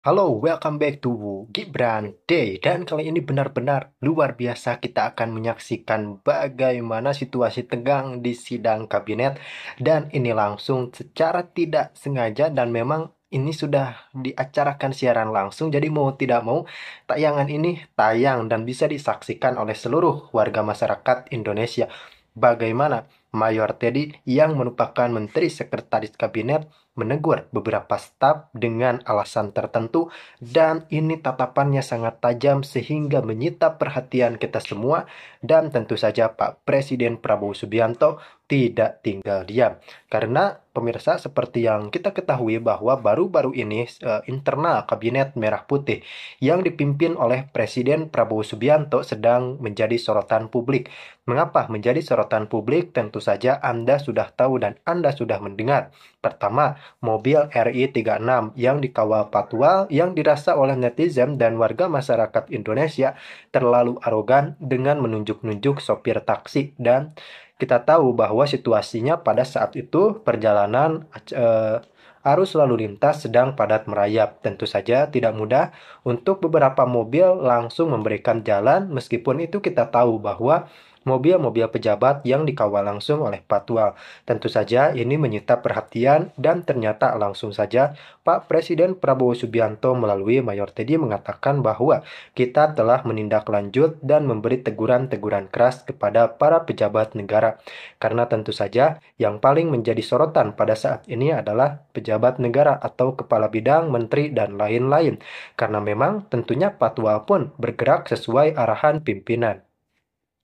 Halo, welcome back to Gibran Day. Dan kali ini benar-benar luar biasa, kita akan menyaksikan bagaimana situasi tegang di sidang kabinet. Dan ini langsung secara tidak sengaja dan memang ini sudah diacarakan siaran langsung. Jadi mau tidak mau tayangan ini tayang dan bisa disaksikan oleh seluruh warga masyarakat Indonesia. Bagaimana Mayor Teddy yang merupakan Menteri Sekretaris Kabinet menegur beberapa staf dengan alasan tertentu, dan ini tatapannya sangat tajam sehingga menyita perhatian kita semua. Dan tentu saja Pak Presiden Prabowo Subianto tidak tinggal diam, karena pemirsa, seperti yang kita ketahui bahwa baru-baru ini internal Kabinet Merah Putih yang dipimpin oleh Presiden Prabowo Subianto sedang menjadi sorotan publik. Mengapa menjadi sorotan publik? Tentu saja Anda sudah tahu dan Anda sudah mendengar. Pertama, mobil RI 36 yang dikawal patwal yang dirasa oleh netizen dan warga masyarakat Indonesia terlalu arogan dengan menunjuk-nunjuk sopir taksi. Dan kita tahu bahwa situasinya pada saat itu perjalanan arus lalu lintas sedang padat merayap. Tentu saja tidak mudah untuk beberapa mobil langsung memberikan jalan, meskipun itu kita tahu bahwa mobil-mobil pejabat yang dikawal langsung oleh patwal. Tentu saja ini menyita perhatian, dan ternyata langsung saja Pak Presiden Prabowo Subianto melalui Mayor Teddy mengatakan bahwa kita telah menindaklanjut dan memberi teguran-teguran keras kepada para pejabat negara. Karena tentu saja yang paling menjadi sorotan pada saat ini adalah pejabat negara atau kepala bidang, menteri, dan lain-lain. Karena memang tentunya patwal pun bergerak sesuai arahan pimpinan.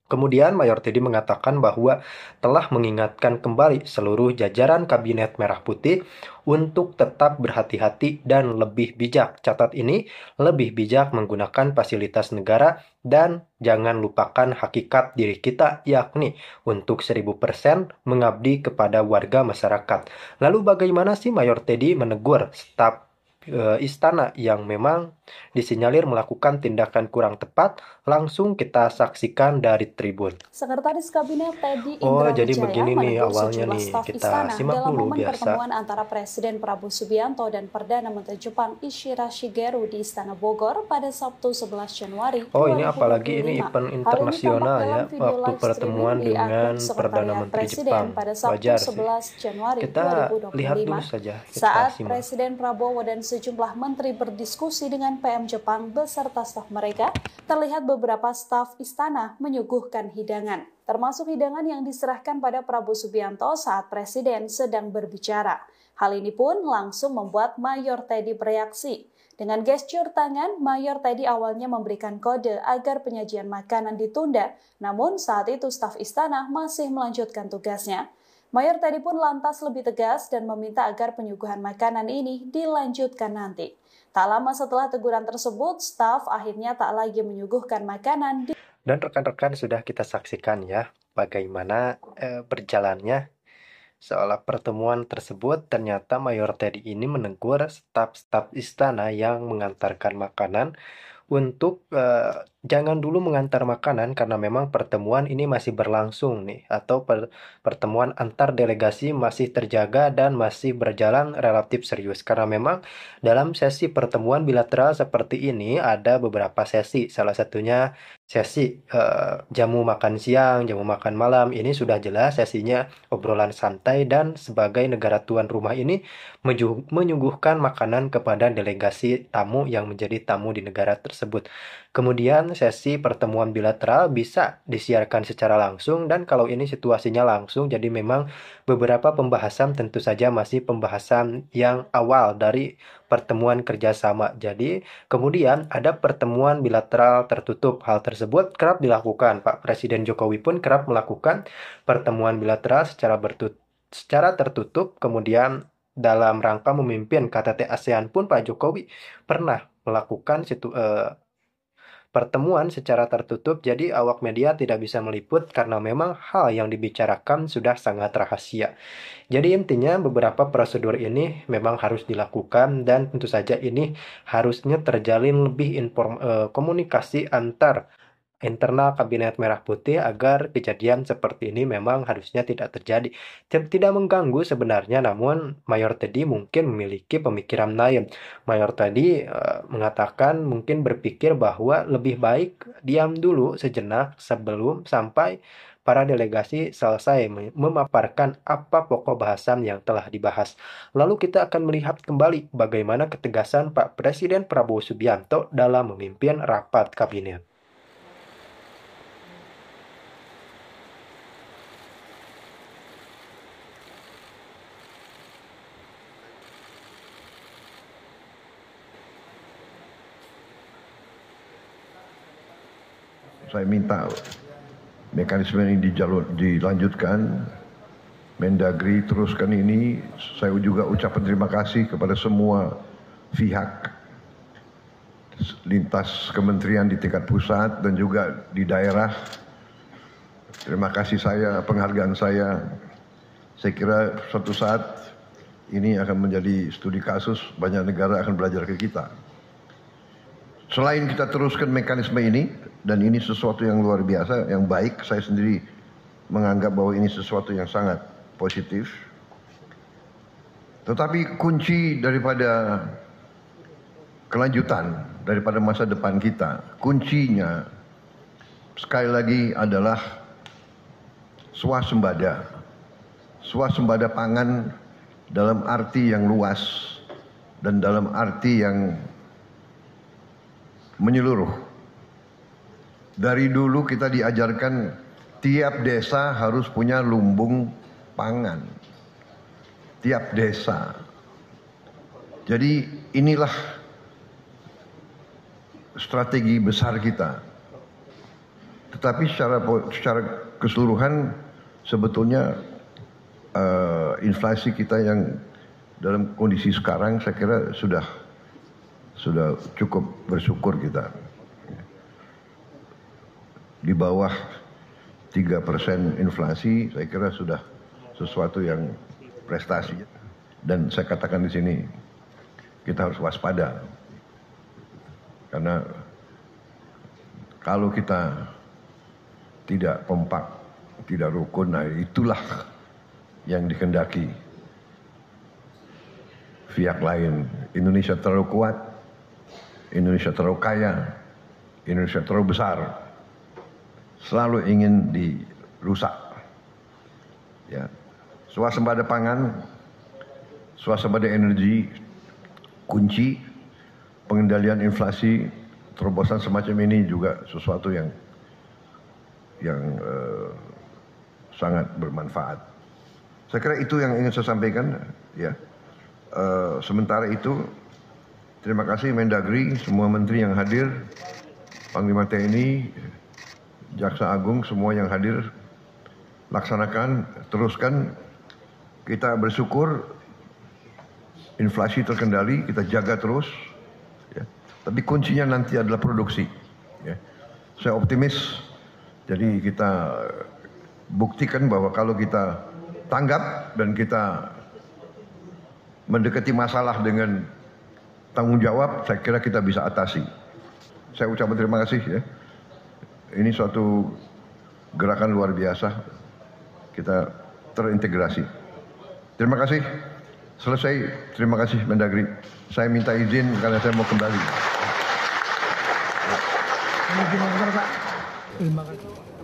Kemudian Mayor Teddy mengatakan bahwa telah mengingatkan kembali seluruh jajaran Kabinet Merah Putih untuk tetap berhati-hati dan lebih bijak. Catat ini, lebih bijak menggunakan fasilitas negara dan jangan lupakan hakikat diri kita, yakni untuk 1000% mengabdi kepada warga masyarakat. Lalu bagaimana sih Mayor Teddy menegur staf istana yang memang disinyalir melakukan tindakan kurang tepat? Langsung kita saksikan dari Tribun. Sekretaris Kabinet Teddy Oh, Indra jadi Wijaya begini nih menegur awalnya sejumlah nih. staf Kita istana simak dalam dulu momen biasa. pertemuan antara Presiden Prabowo Subianto dan Perdana Menteri Jepang Ishira Shigeru di Istana Bogor pada Sabtu 11 Januari Oh, ini apalagi ini 2025. event Hal ini tampak internasional ya, dalam video waktu live streaming pertemuan di akun dengan Perdana Sekretariat Menteri Jepang. Presiden pada Sabtu Wajar sih. 11 Januari Kita lihat dulu 2025. saja, kita Saat simak. Presiden Prabowo dan sejumlah menteri berdiskusi dengan PM Jepang beserta staf mereka, terlihat beberapa staf istana menyuguhkan hidangan, termasuk hidangan yang diserahkan pada Prabowo Subianto saat Presiden sedang berbicara. Hal ini pun langsung membuat Mayor Teddy bereaksi. Dengan gestur tangan, Mayor Teddy awalnya memberikan kode agar penyajian makanan ditunda, namun saat itu staf istana masih melanjutkan tugasnya. Mayor Teddy pun lantas lebih tegas dan meminta agar penyuguhan makanan ini dilanjutkan nanti. Tak lama setelah teguran tersebut, staf akhirnya tak lagi menyuguhkan makanan. Dan rekan-rekan sudah kita saksikan ya, bagaimana berjalannya seolah pertemuan tersebut. Ternyata Mayor Teddy ini menegur staf-staf istana yang mengantarkan makanan untuk jangan dulu mengantar makanan, karena memang pertemuan ini masih berlangsung nih, atau pertemuan antar delegasi masih terjaga dan masih berjalan relatif serius. Karena memang dalam sesi pertemuan bilateral seperti ini ada beberapa sesi, salah satunya sesi jamu makan siang, jamu makan malam. Ini sudah jelas sesinya obrolan santai, dan sebagai negara tuan rumah ini menyuguhkan makanan kepada delegasi tamu yang menjadi tamu di negara tersebut. Kemudian sesi pertemuan bilateral bisa disiarkan secara langsung, dan kalau ini situasinya langsung, jadi memang beberapa pembahasan tentu saja masih pembahasan yang awal dari pertemuan kerjasama. Jadi kemudian ada pertemuan bilateral tertutup. Hal tersebut kerap dilakukan. Pak Presiden Jokowi pun kerap melakukan pertemuan bilateral secara tertutup. Kemudian dalam rangka memimpin KTT ASEAN pun Pak Jokowi pernah melakukan pertemuan secara tertutup, jadi awak media tidak bisa meliput karena memang hal yang dibicarakan sudah sangat rahasia. Jadi intinya beberapa prosedur ini memang harus dilakukan, dan tentu saja ini harusnya terjalin lebih komunikasi antar internal Kabinet Merah Putih agar kejadian seperti ini memang harusnya tidak terjadi. Tidak mengganggu sebenarnya, namun Mayor tadi mungkin memiliki pemikiran lain. Mayor tadi mengatakan mungkin berpikir bahwa lebih baik diam dulu sejenak sebelum sampai para delegasi selesai memaparkan apa pokok bahasan yang telah dibahas. Lalu kita akan melihat kembali bagaimana ketegasan Pak Presiden Prabowo Subianto dalam memimpin rapat kabinet. Saya minta mekanisme ini dilanjutkan, Mendagri teruskan ini. Saya juga ucapkan terima kasih kepada semua pihak lintas kementerian di tingkat pusat dan juga di daerah. Terima kasih penghargaan saya. Saya kira suatu saat ini akan menjadi studi kasus, banyak negara akan belajar ke kita. Selain kita teruskan mekanisme ini, dan ini sesuatu yang luar biasa, yang baik, saya sendiri menganggap bahwa ini sesuatu yang sangat positif. Tetapi kunci daripada kelanjutan, daripada masa depan kita, kuncinya sekali lagi adalah swasembada. Swasembada pangan dalam arti yang luas dan dalam arti yang menyeluruh. Dari dulu kita diajarkan tiap desa harus punya lumbung pangan. Tiap desa. Jadi inilah strategi besar kita. Tetapi secara keseluruhan sebetulnya inflasi kita yang dalam kondisi sekarang saya kira sudah cukup bersyukur kita. Di bawah 3% inflasi saya kira sudah sesuatu yang prestasi. Dan saya katakan di sini kita harus waspada. Karena kalau kita tidak kompak, tidak rukun, nah itulah yang dikehendaki pihak lain. Indonesia terlalu kuat, Indonesia terlalu kaya, Indonesia terlalu besar, selalu ingin dirusak. Ya, swasembada pangan, swasembada energi, kunci pengendalian inflasi, terobosan semacam ini juga sesuatu yang sangat bermanfaat. Saya kira itu yang ingin saya sampaikan. Ya, sementara itu. Terima kasih Mendagri, semua menteri yang hadir, Panglima TNI, Jaksa Agung, semua yang hadir. Laksanakan, teruskan. Kita bersyukur inflasi terkendali, kita jaga terus. Ya. Tapi kuncinya nanti adalah produksi. Ya. Saya optimis, jadi kita buktikan bahwa kalau kita tanggap dan kita mendekati masalah dengan tanggung jawab, saya kira kita bisa atasi. Saya ucapkan terima kasih ya. Ini suatu gerakan luar biasa. Kita terintegrasi. Terima kasih. Selesai. Terima kasih Mendagri. Saya minta izin karena saya mau kembali. Terima kasih.